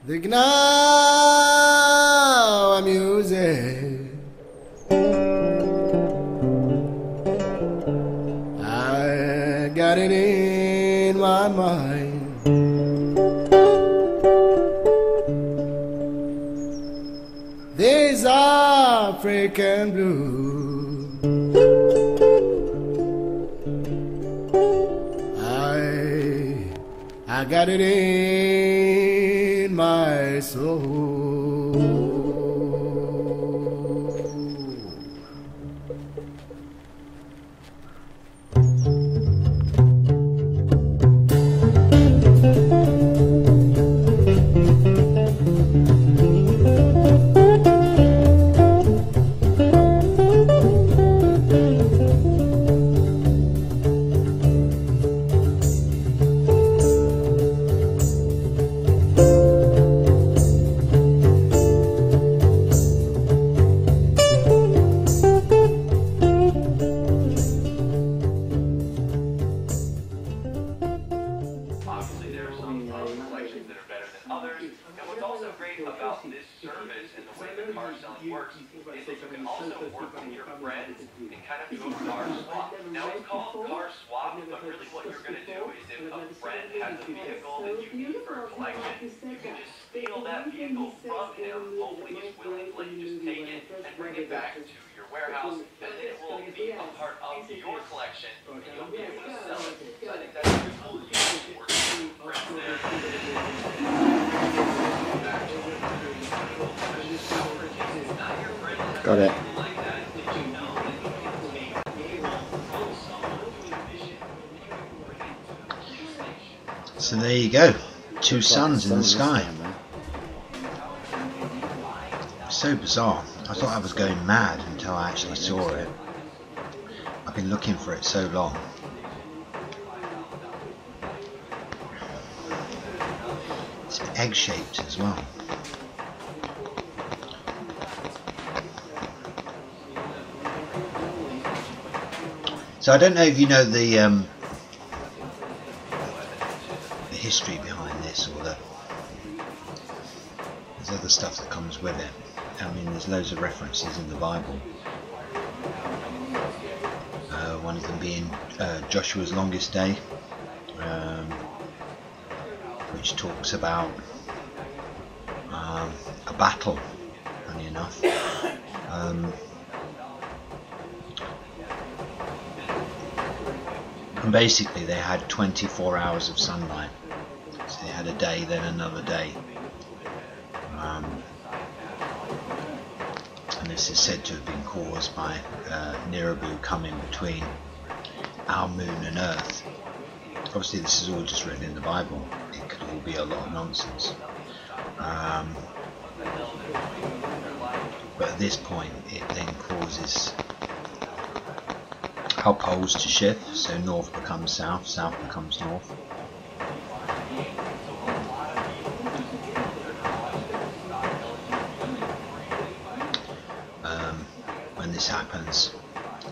The Gnawa music I got it in my mind. This African blue I got it in my soul. Works is that you can also work with your friends and kind of do a car swap. Now it's called car swap, but really what you're going to do is if a friend has a vehicle that you need for a collection, you can just steal that vehicle from him. Hopefully he's willing to let you just take it and bring it back to your warehouse, and it will be a part of your collection, and you'll be able to sell it. So I think that's pretty cool that you can work with friends there. Got it. So there you go, two suns in the sky. So bizarre. I thought I was going mad until I actually saw it. I've been looking for it so long. It's egg-shaped as well. So I don't know if you know the history behind this, or there's other stuff that comes with it. I mean, there's loads of references in the Bible. One of them being Joshua's longest day, which talks about a battle, funny enough. And basically they had 24 hours of sunlight. So they had a day, then another day. And this is said to have been caused by Nibiru coming between our moon and Earth. Obviously this is all just written in the Bible. It could all be a lot of nonsense. But at this point it then causes our poles to shift, so north becomes south, south becomes north. When this happens,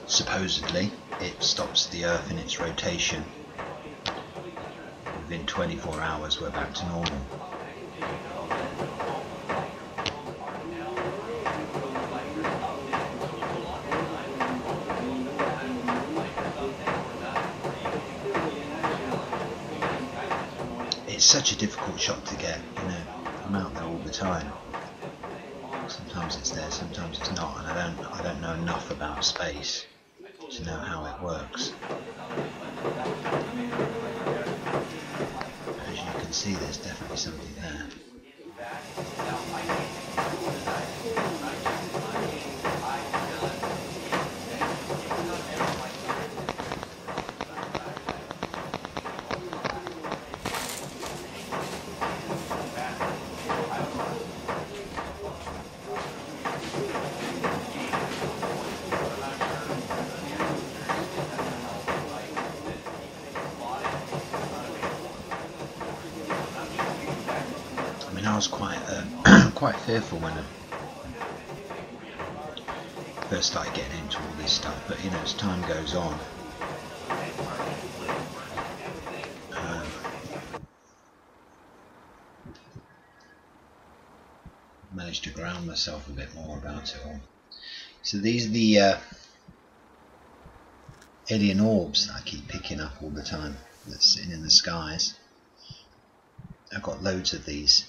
supposedly it stops the Earth in its rotation. Within 24 hours we're back to normal. It's such a difficult shot to get, you know. I'm out there all the time. Sometimes it's there, sometimes it's not, and I don't know enough about space to know how it works. As you can see, there's definitely something there. I was quite fearful when I first started getting into all this stuff, but you know, as time goes on, managed to ground myself a bit more about it all. So these are the alien orbs that I keep picking up all the time, that's sitting in the skies. I've got loads of these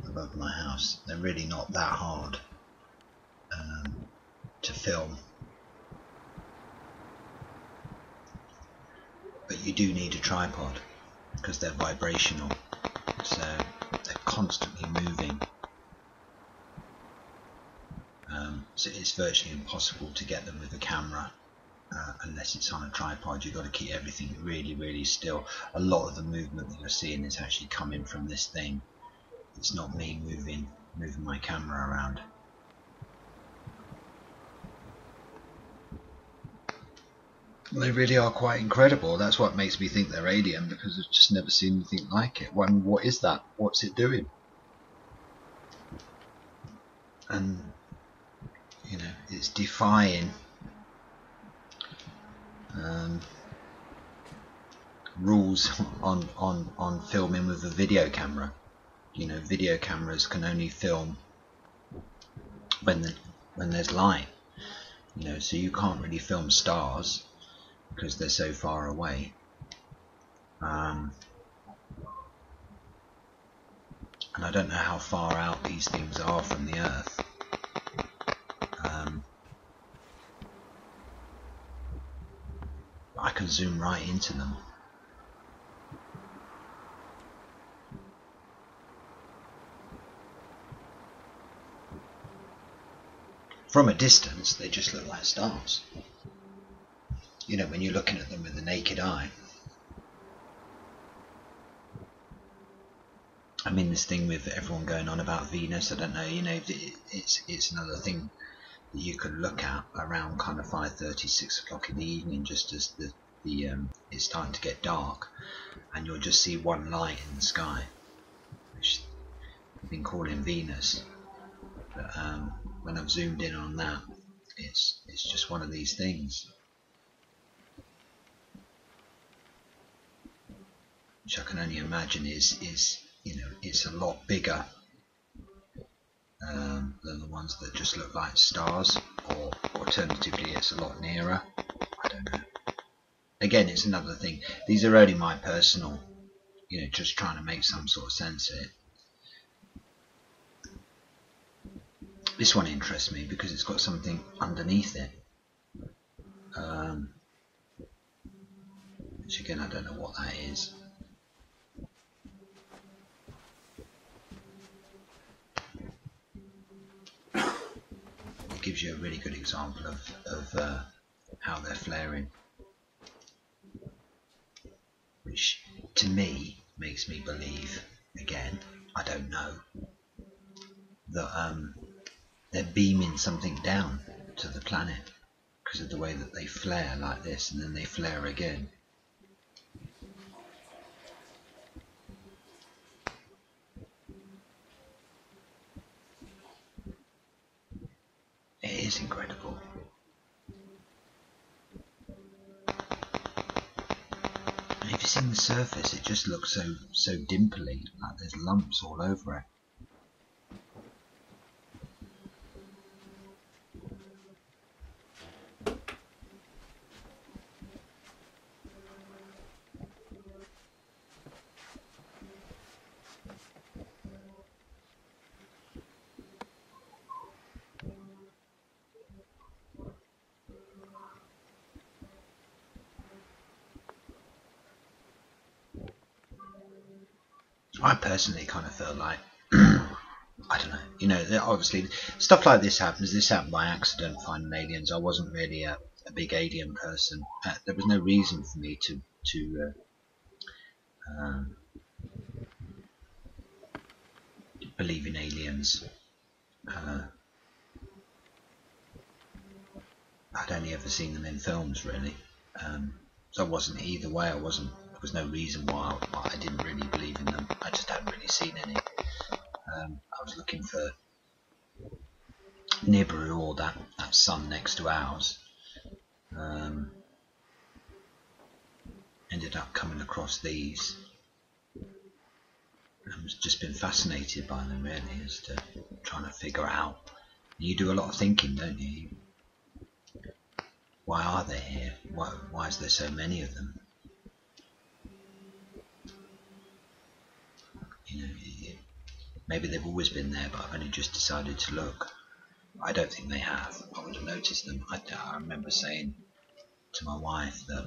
above my house. They're really not that hard to film, but you do need a tripod because they're vibrational, so they're constantly moving. So it's virtually impossible to get them with a camera unless it's on a tripod. You've got to keep everything really, really still. A lot of the movement that you're seeing is actually coming from this thing. It's not me moving my camera around. They really are quite incredible. That's what makes me think they're alien, because I've just never seen anything like it. What is that? What's it doing? And you know, it's defying rules on filming with a video camera. You know, video cameras can only film when there's light. You know, so you can't really film stars because they're so far away. And I don't know how far out these things are from the Earth. I can zoom right into them. From a distance, they just look like stars. You know, when you're looking at them with the naked eye. I mean, this thing with everyone going on about Venus, I don't know, you know, it's another thing that you could look at around kind of 5:30, 6 o'clock in the evening, just as it's starting to get dark, and you'll just see one light in the sky, which I've been calling Venus. But when I've zoomed in on that, it's just one of these things, which I can only imagine is you know, it's a lot bigger than the ones that just look like stars, or alternatively it's a lot nearer. I don't know. Again, it's another thing. These are only my personal, you know, just trying to make some sort of sense of it. This one interests me because it's got something underneath it, which again I don't know what that is. It gives you a really good example of how they're flaring, which to me makes me believe, again, I don't know, that they're beaming something down to the planet because of the way that they flare like this and then they flare again. It is incredible. And if you've seen the surface, it just looks so dimply, like there's lumps all over it. I personally kind of feel like, I don't know, you know, obviously stuff like this happens. This happened by accident, finding aliens. I wasn't really a big alien person. There was no reason for me to believe in aliens. I'd only ever seen them in films, really. So I wasn't either way. There was no reason why I didn't really believe in them. I just hadn't really seen any. I was looking for Nibiru, or that sun next to ours. Ended up coming across these. I've just been fascinated by them really, as to trying to figure out. You do a lot of thinking, don't you? Why are they here? Why is there so many of them? You know, maybe they've always been there, but I've only just decided to look. I don't think they have. I would have noticed them. I remember saying to my wife that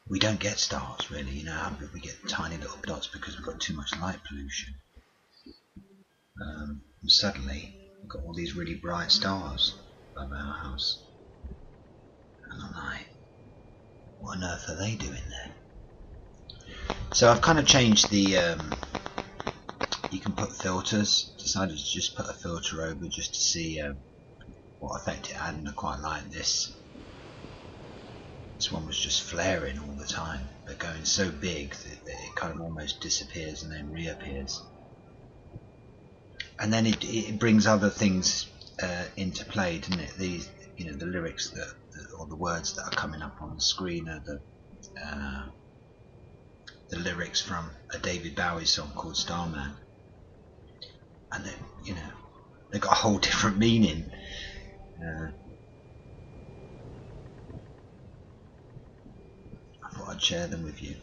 we don't get stars really. You know, we get tiny little dots because we've got too much light pollution. And suddenly we've got all these really bright stars above our house, and I'm like, what on earth are they doing there? So I've kind of changed the. You can put filters. Decided to just put a filter over just to see what effect it had, and I quite like this. This one was just flaring all the time, but going so big that it kind of almost disappears and then reappears. And then it brings other things into play, doesn't it? These, you know, the lyrics or the words that are coming up on the screen are the lyrics from a David Bowie song called Starman, and they, you know, they've got a whole different meaning. I thought I'd share them with you.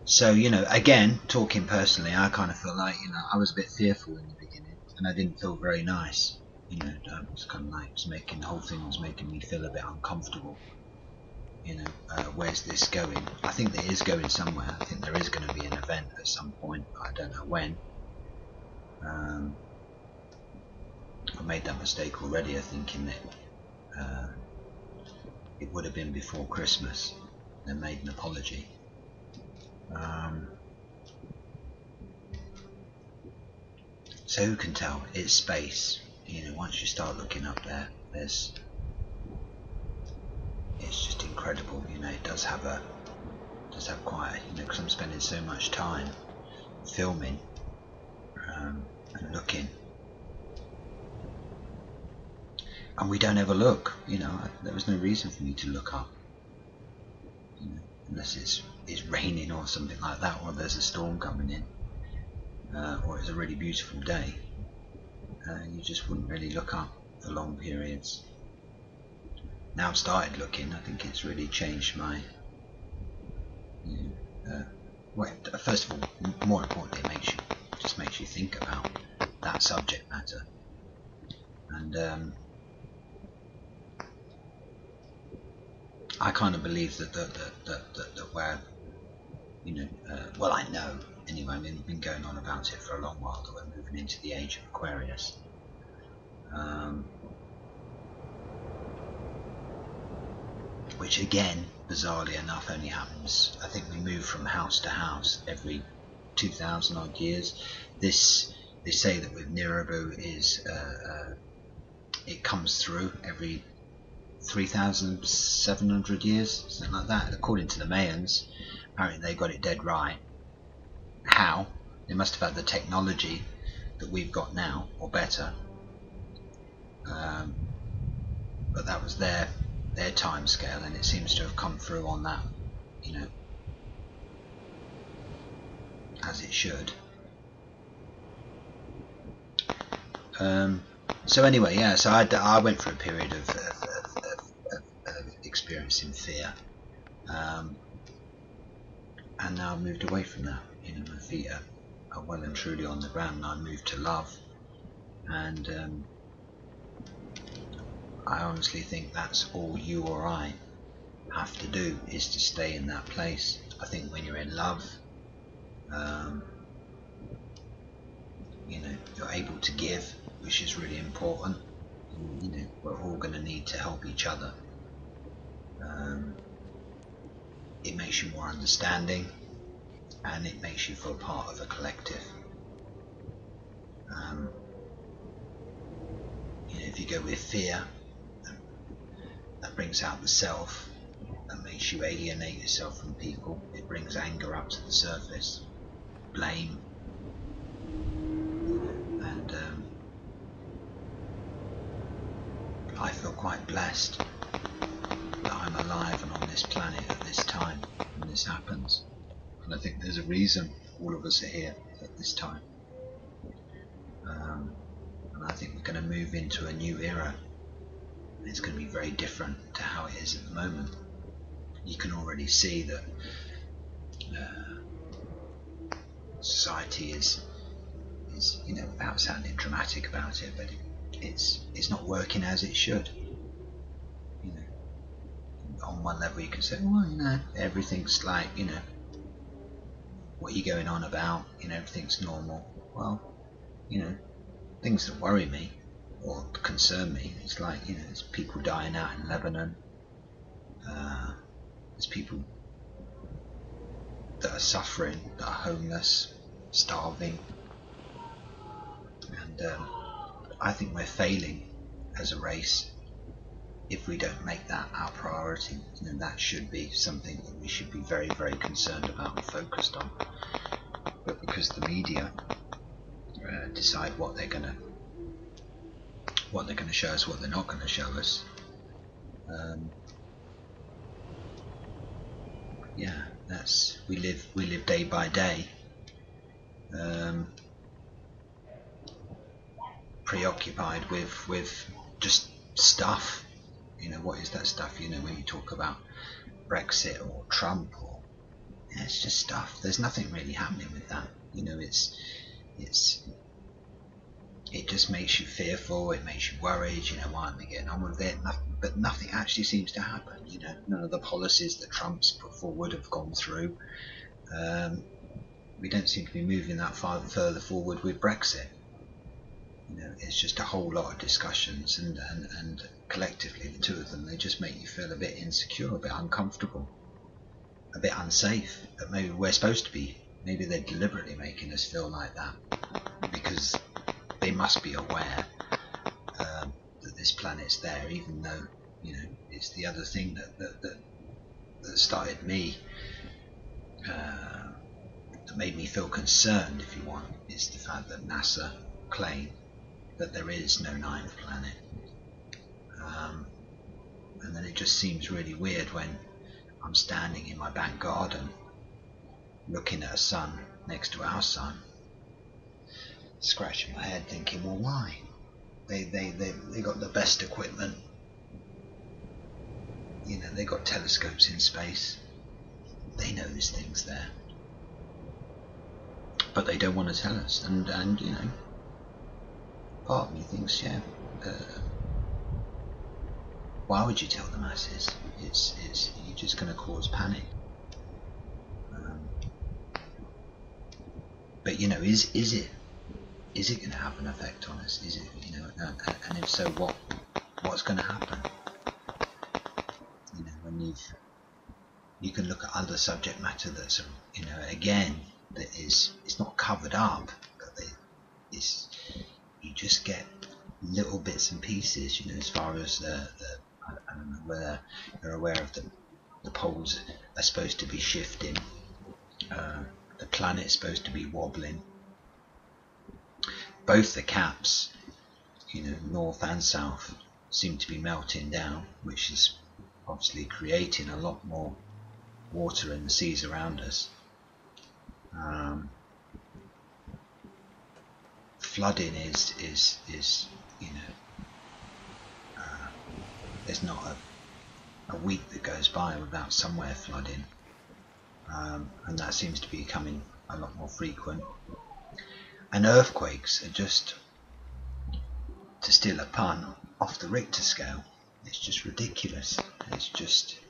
So, you know, again, talking personally, I kind of feel like, you know, I was a bit fearful in the beginning, and I didn't feel very nice. You know, it was kind of like, the whole thing was making me feel a bit uncomfortable. You know, where's this going? I think it is going somewhere. I think there is going to be an event at some point. I don't know when. I made that mistake already of thinking that it would have been before Christmas, then made an apology. So who can tell? It's space. You know, once you start looking up there, it's just incredible. You know, it does have quite, you know, because I'm spending so much time filming and looking, and we don't ever look. You know, there was no reason for me to look up. You know, unless it's raining or something like that, or there's a storm coming in, or it's a really beautiful day. You just wouldn't really look up for long periods. Now I've started looking, I think it's really changed my, you know, well, first of all, more importantly, it just makes you think about that subject matter. And I kind of believe that where, you know, well, I know anyway, I mean, we've been going on about it for a long while, that we're moving into the age of Aquarius. Which again, bizarrely enough, only happens, I think we move from house to house every 2,000 odd years. They say that with Nibiru is it comes through every 3,700 years, something like that, according to the Mayans. Apparently they got it dead right. How? They must have had the technology that we've got now, or better. But that was their time scale, and it seems to have come through on that, you know, as it should. So anyway, yeah, so I went through a period of experiencing fear, and now I've moved away from that. You know, my feet are well and truly on the ground, and I moved to love. And I honestly think that's all you or I have to do, is to stay in that place. I think when you're in love, you know, you're able to give, which is really important. You know, we're all going to need to help each other. It makes you more understanding, and it makes you feel part of a collective. You know, if you go with fear, that brings out the self, that makes you alienate yourself from people. It brings anger up to the surface, blame, and feel quite blessed that I'm alive and on this planet at this time when this happens. And I think there's a reason all of us are here at this time. And I think we're going to move into a new era. It's going to be very different to how it is at the moment. You can already see that society is, you know, without sounding dramatic about it, but it's not working as it should. You know, on one level you can say, well, you know, everything's like, you know, what are you going on about? You know, everything's normal. Well, you know, things that worry me or concern me, it's like, you know, there's people dying out in Lebanon. There's people that are suffering, that are homeless, starving, and I think we're failing as a race if we don't make that our priority. You know, that should be something that we should be very, very concerned about and focused on. But because the media decide what they're gonna show us, what they're not gonna show us, yeah, that's we live day by day, preoccupied with just stuff. You know, what is that stuff? You know, when you talk about Brexit or Trump, or yeah, it's just stuff. There's nothing really happening with that. You know, it just makes you fearful. It makes you worried. You know, why aren't they getting on with it? But nothing actually seems to happen. You know, none of the policies that Trump's put forward have gone through. We don't seem to be moving that far further forward with Brexit. You know, it's just a whole lot of discussions, and collectively, the two of them, they just make you feel a bit insecure, a bit uncomfortable, a bit unsafe. But maybe we're supposed to be. Maybe they're deliberately making us feel like that because they must be aware that this planet's there, even though, you know, it's the other thing that started me, that made me feel concerned, if you want, is the fact that NASA claim that there is no ninth planet. And then it just seems really weird when I'm standing in my back garden looking at a sun next to our sun, scratching my head thinking, well, why? They got the best equipment. You know, they got telescopes in space. They know this thing's there, but they don't want to tell us. And you know, part of me thinks, yeah, why would you tell the masses? It's you're just going to cause panic. But you know, is it going to have an effect on us? Is it, you know, and if so, what's going to happen? You know, when you can look at other subject matter that's, you know, again, that it's not covered up, but you just get little bits and pieces. You know, as far as I don't know whether you're aware of the poles are supposed to be shifting. The planet's supposed to be wobbling. Both the caps, you know, north and south, seem to be melting down, which is obviously creating a lot more water in the seas around us. Flooding is you know, there's not a week that goes by without somewhere flooding. And that seems to be becoming a lot more frequent. And earthquakes are just, to steal a pun, off the Richter scale. It's just ridiculous. It's just,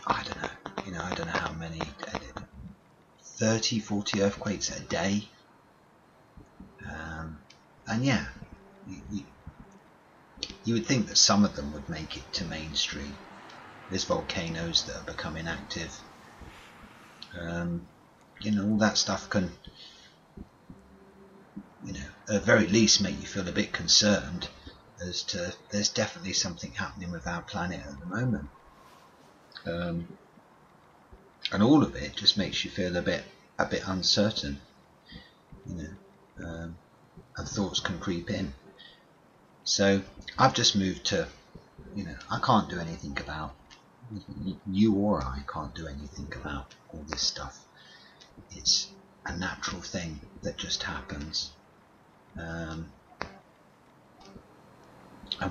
I don't know, you know, I don't know how many, 30, 40 earthquakes a day. And yeah, you would think that some of them would make it to mainstream. There's volcanoes that are becoming active. You know, all that stuff can, you know, at the very least make you feel a bit concerned as to there's definitely something happening with our planet at the moment. And all of it just makes you feel a bit uncertain, you know, and thoughts can creep in. So I've just moved to, I can't do anything about, you or I can't do anything about all this stuff. It's a natural thing that just happens. And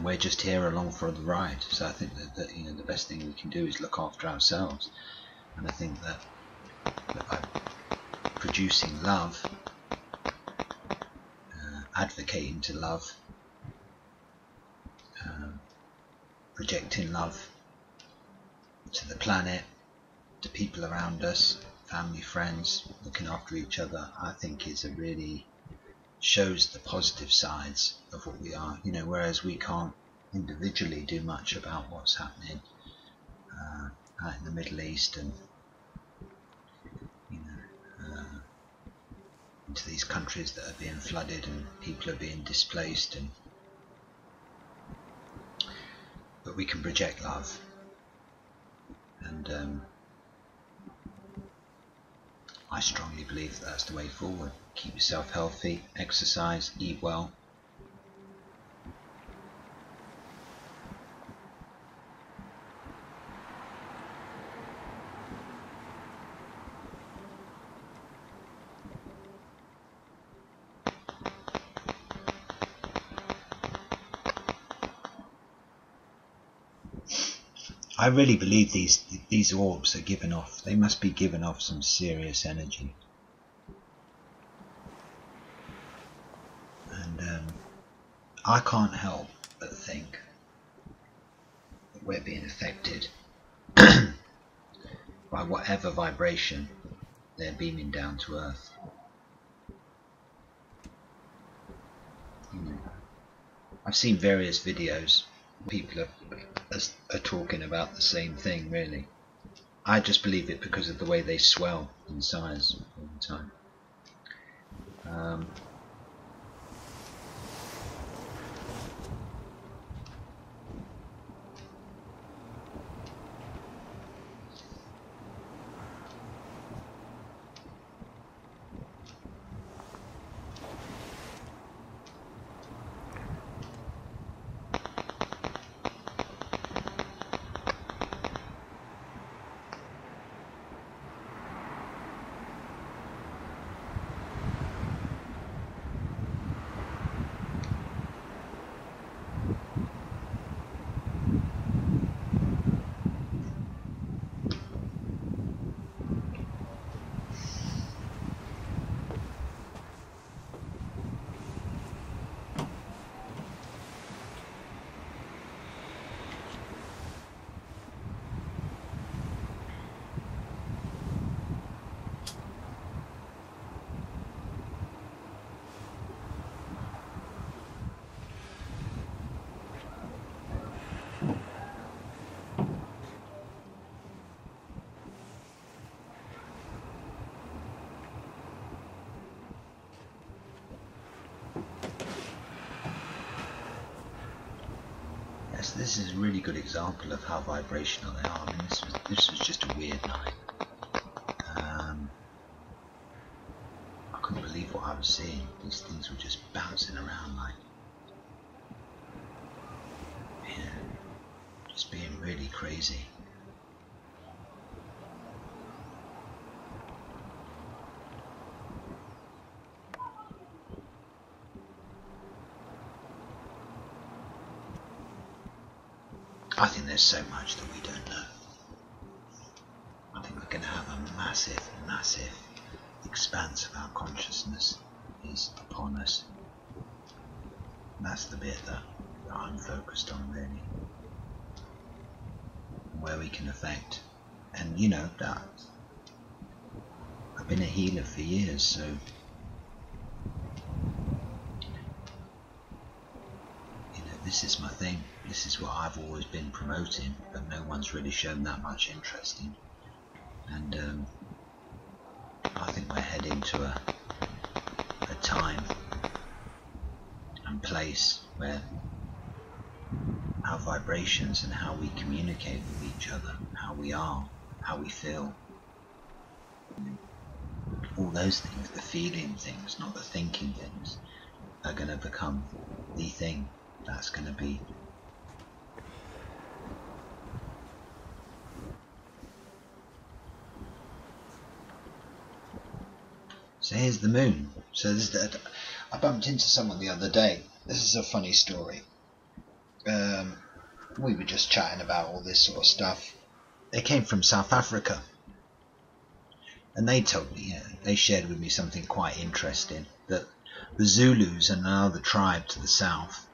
we're just here along for the ride. So I think that the best thing we can do is look after ourselves. And I think that by producing love, advocating to love, projecting love to the planet, to people around us, family, friends, looking after each other, I think is a really shows the positive sides of what we are, whereas we can't individually do much about what's happening out in the Middle East and into these countries that are being flooded and people are being displaced, but we can project love, and I strongly believe that's the way forward. Keep yourself healthy, exercise, eat well. I really believe these orbs are giving off, they must be giving off some serious energy. And I can't help but think that we're being affected by whatever vibration they're beaming down to Earth. I've seen various videos, people are talking about the same thing, really. I just believe it because of the way they swell in size all the time. This is a really good example of how vibrational they are. I mean, this was just a weird night. I couldn't believe what I was seeing. These things were just bouncing around like, just being really crazy. I think there's so much that we don't know. I think we're going to have a massive, massive expanse of our consciousness is upon us. And that's the bit that I'm focused on, really. Where we can affect. And that I've been a healer for years, so this is my thing. This is what I've always been promoting, but no one's really shown that much interest in. And I think we're heading to a time and place where our vibrations and how we communicate with each other, how we are, how we feel, all those things, the feeling things, not the thinking things, are going to become the thing. that's going to be. So here's the moon. So this, I bumped into someone the other day. This is a funny story. We were just chatting about all this sort of stuff. They came from South Africa, and they told me, they shared with me something quite interesting, that the Zulus and another tribe to the south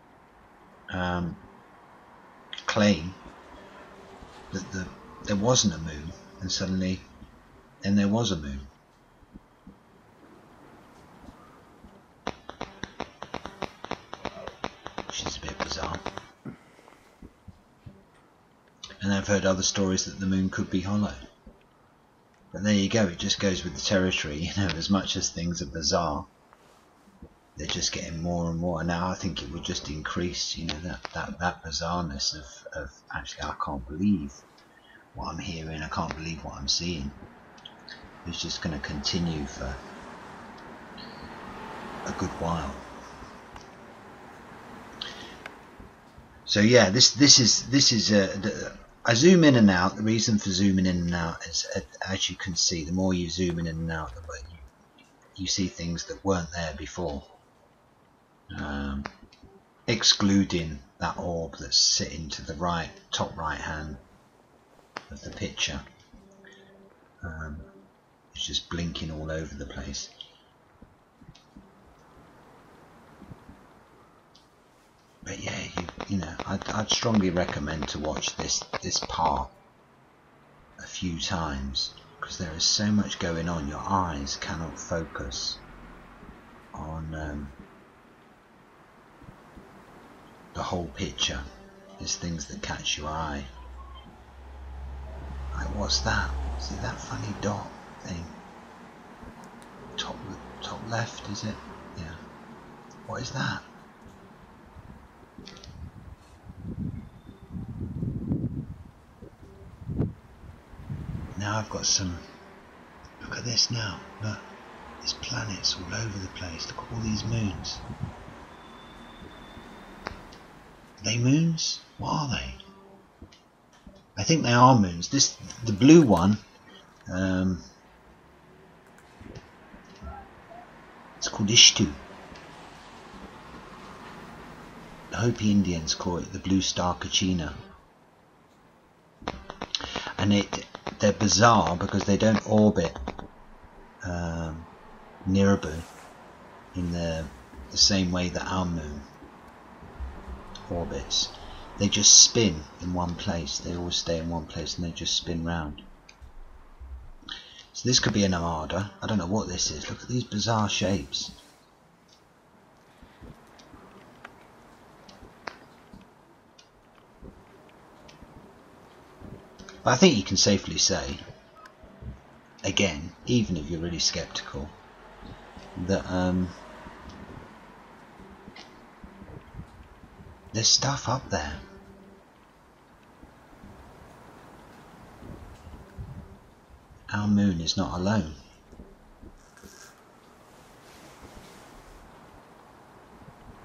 claim that there wasn't a moon, and suddenly then there was a moon. Which is a bit bizarre. And I've heard other stories that the moon could be hollow. But there you go, it just goes with the territory, as much as things are bizarre, they're just getting more and more. And now I think it will just increase, that bizarreness of actually, I can't believe what I'm hearing, I can't believe what I'm seeing. It's just going to continue for a good while. So yeah, this is I zoom in and out. The reason for zooming in and out is, as you can see, the more you zoom in and out, the more you see things that weren't there before. Excluding that orb that's sitting to the right, top right hand of the picture. It's just blinking all over the place. But yeah, I'd strongly recommend to watch this part a few times, because there is so much going on. Your eyes cannot focus on the whole picture. There's things that catch your eye. Like, what's that? See that funny dot thing? Top left, is it? Yeah. What is that? Now I've got some. Look at this now. Look, there's planets all over the place. Look at all these moons. Are they moons? What are they? I think they are moons. The blue one. It's called Ishtu. The Hopi Indians call it the blue star Kachina. And they're bizarre because they don't orbit Nibiru in the same way that our moon orbits. They just spin in one place. They always stay in one place and they just spin round. So this could be an armada. I don't know what this is. Look at these bizarre shapes. But I think you can safely say, again, even if you're really skeptical, that there's stuff up there. Our moon is not alone.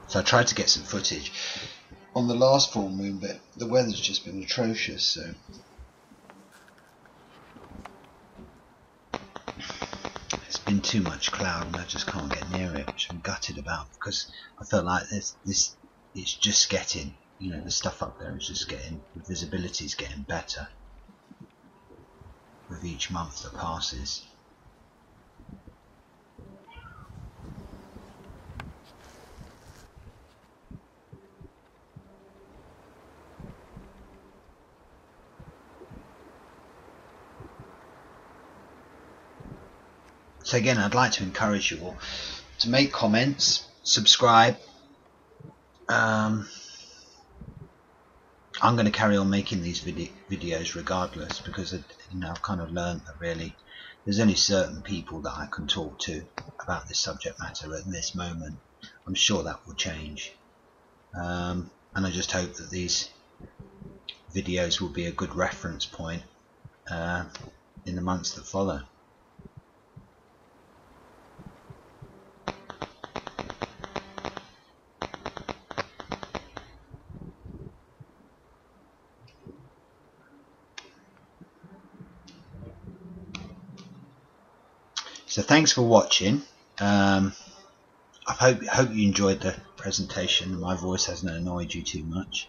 So I tried to get some footage on the last full moon, but the weather's just been atrocious, so it's been too much cloud and I just can't get near it, which I'm gutted about, because I felt like it's just getting, the stuff up there is just getting, the visibility is getting better with each month that passes. So again, I'd like to encourage you all to make comments, subscribe. I'm going to carry on making these videos regardless, because I've kind of learned that really there's only certain people that I can talk to about this subject matter at this moment. I'm sure that will change, and I just hope that these videos will be a good reference point in the months that follow. So thanks for watching. I hope you enjoyed the presentation and my voice hasn't annoyed you too much.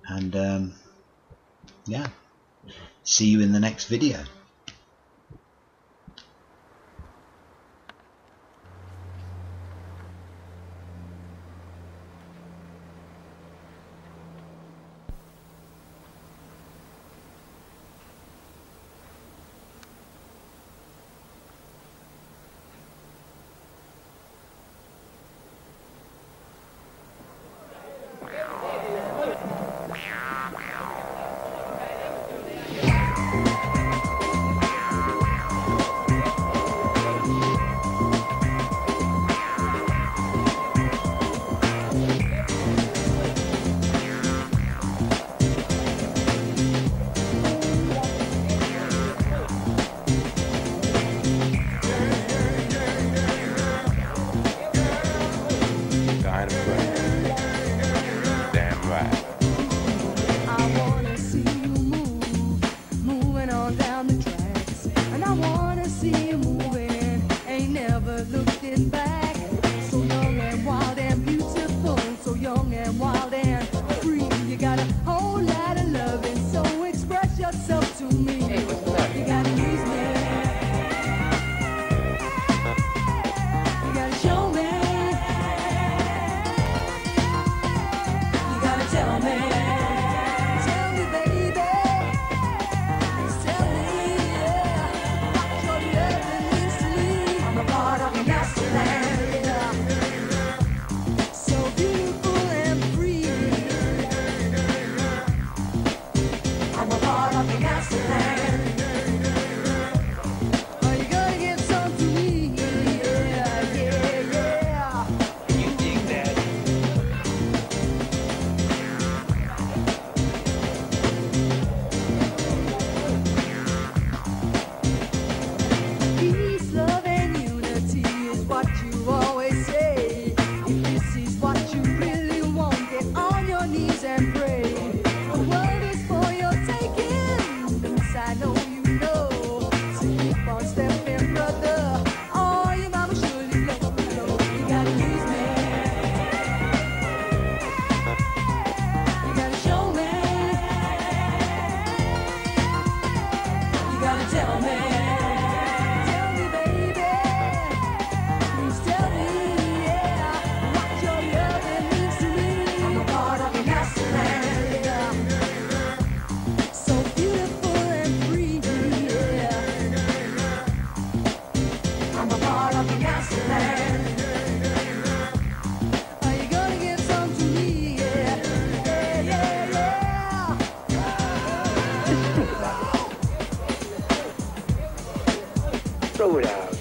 And yeah, see you in the next video. Throw it out.